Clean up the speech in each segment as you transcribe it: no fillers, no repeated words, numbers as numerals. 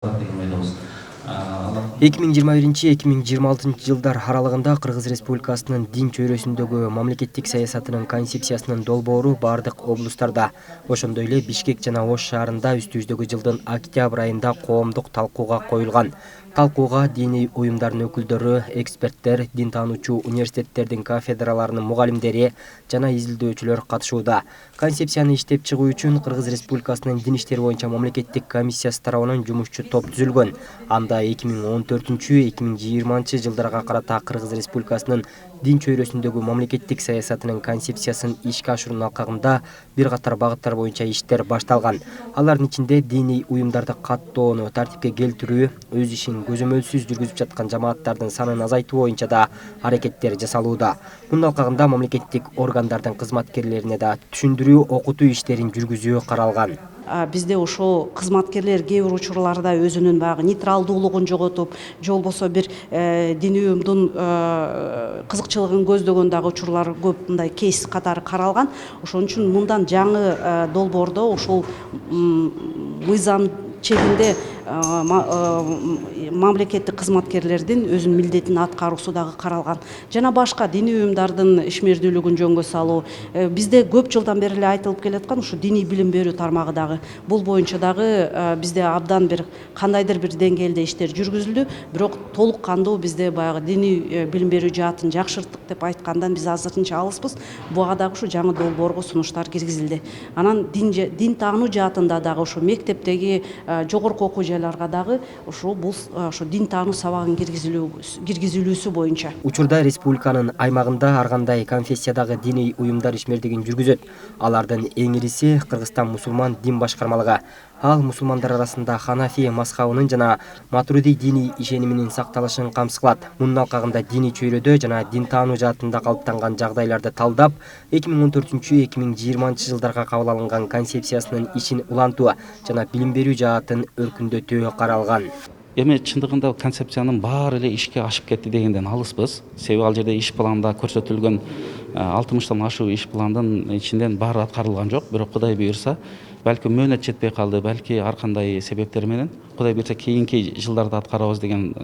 2021-2026 жылдар аралыгында Кыргыз Республикасынын дин чөйрөсүндөгү мамлекеттик саясатынын концепциясынын долбоору бардык облустарда, ошондой эле Бишкек жана Ош шаарында үстүбүздөгү жылдын октябрь айында коомдук талкууга коюлган. Талкууга диний уюмдардын өкүлдөрү, эксперттер, дин таануучу университеттердин кафедраларынын мугалимдери жана изилдөөчүлөр катышууда. Концепцияны иштеп чыгуу үчүн Кыргыз Республикасынын дин иштери боюнча мамлекеттик комиссиясы тарабынан жумушчу топ түзүлгөн. Анда 2014-2020 жылдарга карата Кыргыз Республикасынын дин чөйрөсүндөгү мамлекеттик саясатынын концепциясын ишке ашыруунун алкагында бир катар багыттар боюнча иштер башталган. Алардын ичинде диний уюмдарды каттоону тартипке келтирүү, өз ишин көзөмөлсүз жүргүзүп жаткан жамааттардын санын азайтуу боюнча да аракеттер жасалууда. Мунун алкагында мамлекеттик органдардын кызматкерлерине да түшүндүрүү, окутуу иштерин жүргүзүү каралган. Бизде ошол кызматкерлер кээ бир учурларда өзүнүн баягы нейтралдуулугун жоготуп, же болбосо бир диний уюмдун кызыкчылыгын көздөгөн дагы учурлар көп мындай кейс катары каралган. Ошон үчүн мындан жаңы долбоордо ошол мыйзам чегинде мамлекеттик кызматкерлердин өзүнүн милдетин аткаруусу дагы каралган. Жана башка диний уюмдардын ишмердүүлүгүн жөнгө салуу. Бизде көп жылдан бери эле айтылып келаткан ушу диний билим берүү тармагы дагы. Бул боюнча дагы бизде абдан бир кандайдыр бир деңгээлде иштер жүргүзүлдү, бирок толук кандуу бизде баягы диний билим берүү жаатын жакшырттык деп айткандан биз азырынча алыспыз. Буга дагы ушу жаңы долбоорго сунуштар киргизилди. Анан дин таануу жаатында дагы ушу мектептеги жогорку окуу жайларга дагы ошо дин таануу сабагын киргизилүүсү боюнча. Учурда республиканын аймагында ар кандай конфессиядагы диний уюмдар ишмердигин жүргүзөт. Алардын эң ириси Кыргызстан мусулман дин башкармалыгы. Ал мусулмандар арасында Ханафи мазхабынын жана Матруди диний ишениминин сакталышын камсыз кылат. Мунун алкагында диний чөйрөдө жана дин таануу жаатында калыптанган жагдайларды талдап, 2014-2020 жылдарга кабыл алынган концепциясынын ишин улантуу жана билим берүү жаатын өркүндөтүү каралган. Эми чындыгында концепциянын баары эле ишке ашып кетти дегенден алыспыз. Себеби ал жерде иш планда көрсөтүлгөн 60тан ашуу иш пландын ичинен баары аткарылган жок. Бирок Кудай буйрса, балким мөөнөт жетпей калды, балки ар кандай себептер менен Кудай буйрса кийинки жылдарда аткарабыз деген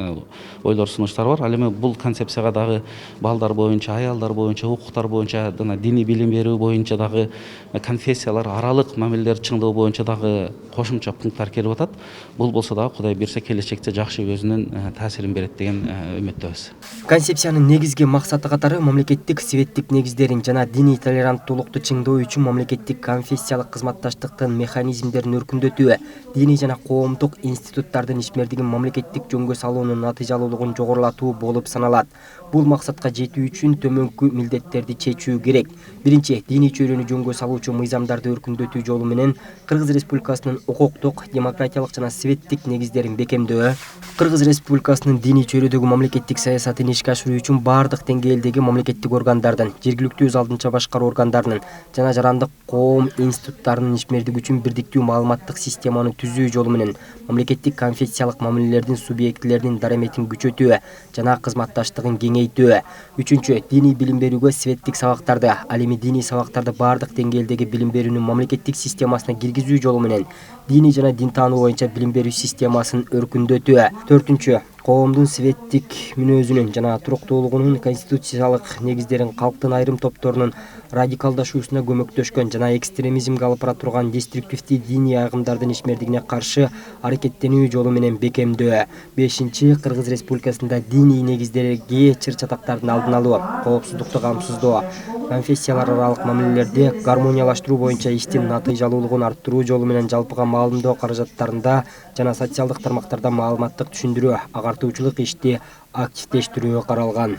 ойлор, сунуштар бар. Ал эми бул концепцияга дагы балдар боюнча, аялдар боюнча, укуктар боюнча, диний билим берүү боюнча дагы конфессиялар аралык мамилелер чыңдоо боюнча дагы кошумча пункттар кирип атат. Бул болсо дагы Кудай буйрса келечекте жакшы өзүнүн таасирин берет деген үмүттөбүз. Концепциянын негизги максаты катары мамлекеттик светтик негиздерин жана диний толеранттуулукту чыңдоо үчүн мамлекеттик конфессиялык кызматташтыктын механизмдерин өркүндөтүү, диний жана коомдук институттардын ишмердигин мамлекеттик жөнгө салуунун натыйжалуулугун жогорулатуу болуп саналат. Бул максатка жетүү үчүн төмөнкү милдеттерди чечүү керек. Биринчи, диний чөйрөнү жөнгө салуучу мыйзамдарды өркүндөтүү жолу менен Кыргыз Республикасынын укуктук, демократиялык жана светтик негиздерин бекемдөө. Кыргыз Республикасынын диний чөйрөдөгү мамлекеттик саясатын ишке ашыруу үчүн бардык деңгээлдеги мамлекеттик органдардын, жергиликтүү өз алдынча башкаруу органдарынын жана жарандык коом институттарынын ишмердиги үчүн бирдиктүү маалыматтык системаны түзүү жолу менен мамлекеттик конфессиялык мамилелердин субъектилеринин дараметин күчөтүү жана кызматташтыгын кеңейтүү. Үчүнчү, диний билим берүүгө светтик сабактарды, ал эми диний сабактарды бардык деңгээлдеги билим берүүнүн мамлекеттик системасына киргизүү жолу менен диний жана дин таануу боюнча билим берүү системасын өркүндөтүү. Төртүнчү, коомдун светтик мүнөзүнүн жана туруктуулугунун конституциялык негиздерин калктын айрым топторунун радикалдашуусуна көмөктөшкөн жана экстремизмге алып бара турган деструктивдүү диний айыгымдардын ишмердигине каршы аракеттенүү жолу менен бекемдөө. Бешинчи, Кыргыз Республикасында диний негиздерге чыр-чатактардын алдын алуу, коопсуздукту камсыздоо, конфессиялар аралык мамилелерди гармониялаштыруу боюнча иштин натыйжалуулугун арттыруу жолу менен жалпыга маалымдоо каражаттарында жана социалдык тармактарда маалыматтык түшүндүрүү, агартуучулук ишти активдештирүү каралган.